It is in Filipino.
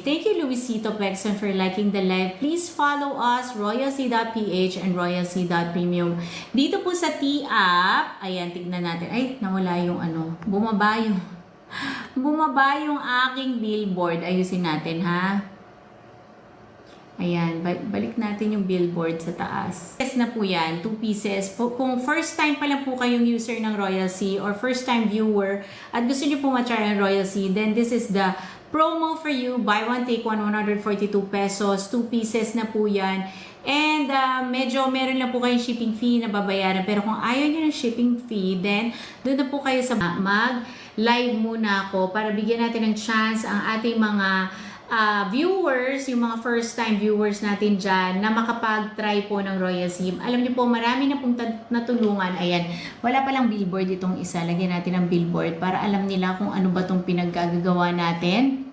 Thank you, Luisito Pexon, for liking the live. Please follow us, royalc.ph and royalc.premium. Dito po sa T-App, ayan, tignan natin. Ay, nawala yung ano, bumaba yung aking billboard. Ayusin natin, ha? Ayan, balik natin yung billboard sa taas. Yes na po yan, 2 pieces. Kung first time pa lang po kayong user ng Royal Sea or first time viewer at gusto niyo po ma-try ang Royal Sea, then this is the promo for you. Buy one, take one, 142 pesos. 2 pieces na po yan. And medyo meron lang po kayong shipping fee na babayaran. Pero kung ayaw nyo ng shipping fee, then doon na po kayo sa mag-live muna ako para bigyan natin ng chance ang ating mga viewers, yung mga first time viewers natin dyan na makapag-try po ng Royal Sea. Alam niyo po, marami na pong natulungan. Ayan, wala palang billboard itong isa. Lagyan natin ng billboard para alam nila kung ano ba itong pinaggagawa natin.